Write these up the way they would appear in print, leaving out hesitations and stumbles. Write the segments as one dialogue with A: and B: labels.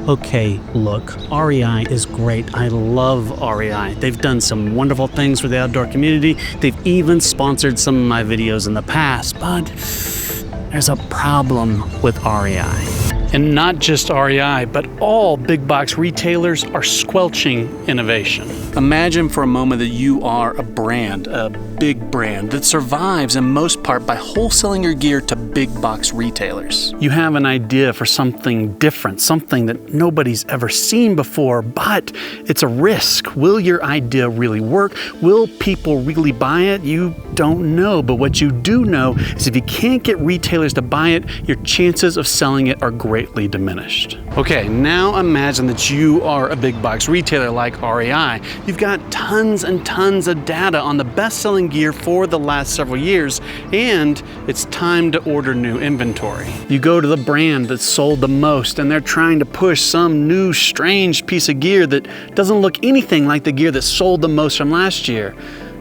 A: Okay, look, REI is great. I love REI. They've done some wonderful things for the outdoor community. They've even sponsored some of my videos in the past, but there's a problem with REI. And not just REI, but all big box retailers are squelching innovation. Imagine for a moment that you are a brand, a big brand that survives in most part by wholesaling your gear to big box retailers. You have an idea for something different, something that nobody's ever seen before, but it's a risk. Will your idea really work? Will people really buy it? You don't know, but what you do know is if you can't get retailers to buy it, your chances of selling it are greatly diminished. Okay, now imagine that you are a big box retailer like REI. You've got tons and tons of data on the best-selling gear for the last several years, and it's time to order new inventory. You go to the brand that sold the most, and they're trying to push some new strange piece of gear that doesn't look anything like the gear that sold the most from last year.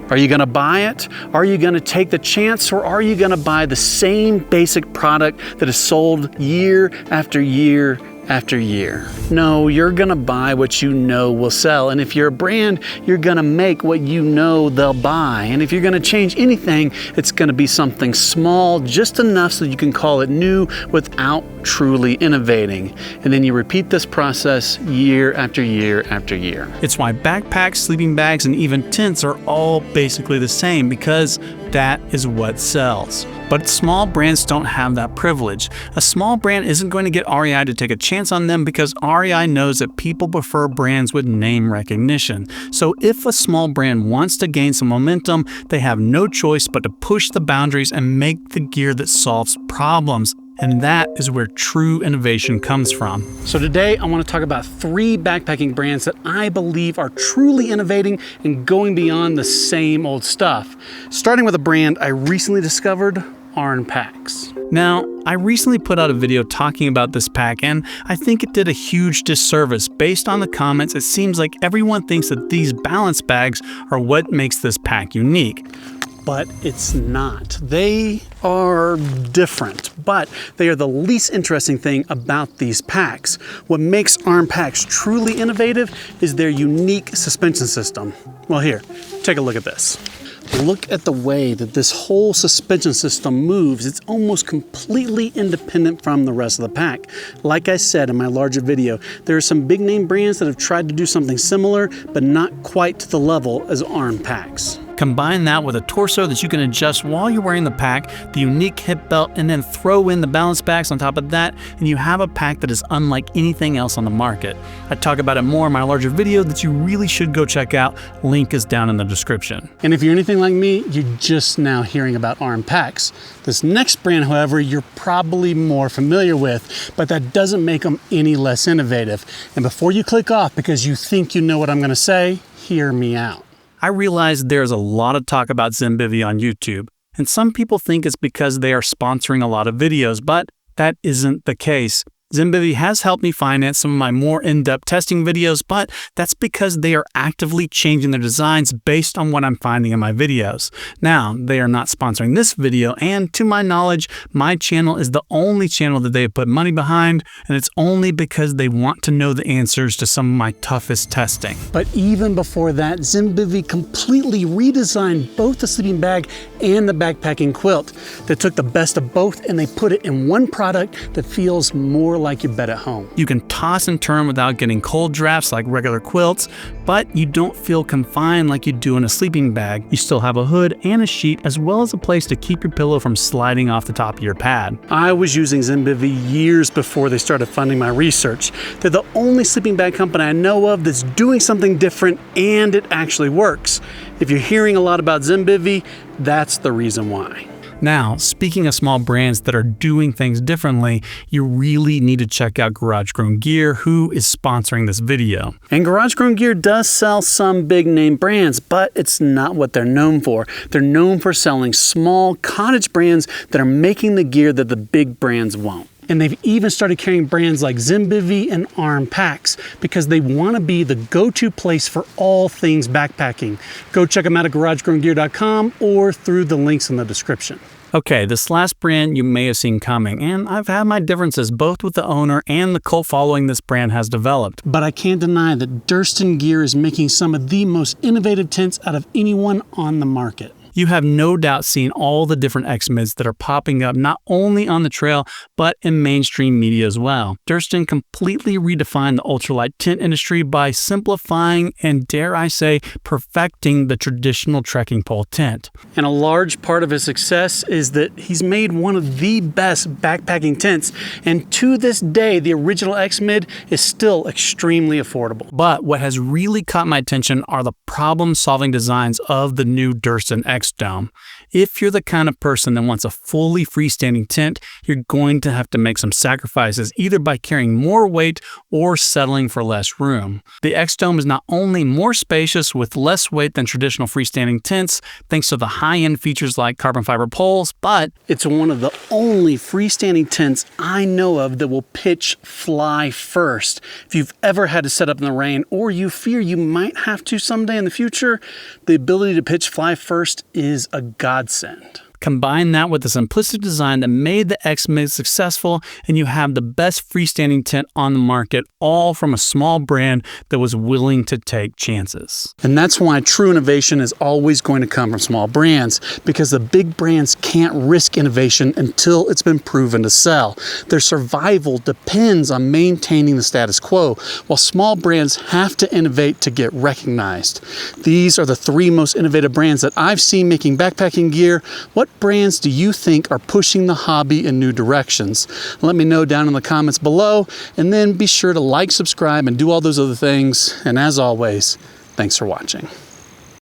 A: Are you gonna buy it? Are you gonna take the chance, or are you gonna buy the same basic product that is sold year after year after year? No, you're gonna buy what you know will sell. And if you're a brand, you're gonna make what you know they'll buy. And if you're gonna change anything, it's gonna be something small, just enough so you can call it new without truly innovating. And then you repeat this process year after year after year. It's why backpacks, sleeping bags, and even tents are all basically the same, because that is what sells. But small brands don't have that privilege. A small brand isn't going to get REI to take a chance on them because REI knows that people prefer brands with name recognition. So if a small brand wants to gain some momentum, they have no choice but to push the boundaries and make the gear that solves problems. And that is where true innovation comes from. So today I want to talk about 3 backpacking brands that I believe are truly innovating and going beyond the same old stuff. Starting with a brand I recently discovered, Arn Packs. Now, I recently put out a video talking about this pack, and I think it did a huge disservice. Based on the comments, it seems like everyone thinks that these balance bags are what makes this pack unique. But it's not. They are different, but they are the least interesting thing about these packs. What makes Arn Packs truly innovative is their unique suspension system. Well, here, take a look at this. Look at the way that this whole suspension system moves. It's almost completely independent from the rest of the pack. Like I said in my larger video, there are some big name brands that have tried to do something similar, but not quite to the level as Arn Packs. Combine that with a torso that you can adjust while you're wearing the pack, the unique hip belt, and then throw in the balance bags on top of that, and you have a pack that is unlike anything else on the market. I talk about it more in my larger video that you really should go check out. Link is down in the description. And if you're anything like me, you're just now hearing about Arn Packs. This next brand, however, you're probably more familiar with, but that doesn't make them any less innovative. And before you click off because you think you know what I'm gonna say, hear me out. I realize there's a lot of talk about Zimbivy on YouTube, and some people think it's because they are sponsoring a lot of videos, but that isn't the case. Zimbivy has helped me finance some of my more in-depth testing videos, but that's because they are actively changing their designs based on what I'm finding in my videos. Now, they are not sponsoring this video, and to my knowledge, my channel is the only channel that they have put money behind, and it's only because they want to know the answers to some of my toughest testing. But even before that, Zimbivy completely redesigned both the sleeping bag and the backpacking quilt. They took the best of both and they put it in one product that feels more like your bed at home. You can toss and turn without getting cold drafts like regular quilts, but you don't feel confined like you do in a sleeping bag. You still have a hood and a sheet, as well as a place to keep your pillow from sliding off the top of your pad. I was using Zimbivy years before they started funding my research. They're the only sleeping bag company I know of that's doing something different, and it actually works. If you're hearing a lot about Zimbivy, that's the reason why. Now, speaking of small brands that are doing things differently, you really need to check out Garage Grown Gear, who is sponsoring this video. And Garage Grown Gear does sell some big name brands, but it's not what they're known for. They're known for selling small cottage brands that are making the gear that the big brands won't. And they've even started carrying brands like Zimbivy and Arn Packs because they want to be the go-to place for all things backpacking. Go check them out at garagegrowngear.com or through the links in the description. Okay, this last brand you may have seen coming, and I've had my differences both with the owner and the cult following this brand has developed. But I can't deny that Durston Gear is making some of the most innovative tents out of anyone on the market. You have no doubt seen all the different X-Mids that are popping up not only on the trail, but in mainstream media as well. Durston completely redefined the ultralight tent industry by simplifying and, dare I say, perfecting the traditional trekking pole tent. And a large part of his success is that he's made one of the best backpacking tents, and to this day, the original X-Mid is still extremely affordable. But what has really caught my attention are the problem-solving designs of the new Durston X-Dome. If you're the kind of person that wants a fully freestanding tent, you're going to have to make some sacrifices, either by carrying more weight or settling for less room. The X-Dome is not only more spacious with less weight than traditional freestanding tents, thanks to the high-end features like carbon fiber poles, but it's one of the only freestanding tents I know of that will pitch fly first. If you've ever had to set up in the rain, or you fear you might have to someday in the future, the ability to pitch fly first is a godsend. Combine that with the simplistic design that made the X-Mid successful, and you have the best freestanding tent on the market, all from a small brand that was willing to take chances. And that's why true innovation is always going to come from small brands, because the big brands can't risk innovation until it's been proven to sell. Their survival depends on maintaining the status quo, while small brands have to innovate to get recognized. These are the three most innovative brands that I've seen making backpacking gear. What brands do you think are pushing the hobby in new directions? Let me know down in the comments below, and then be sure to like, subscribe, and do all those other things. And as always, thanks for watching.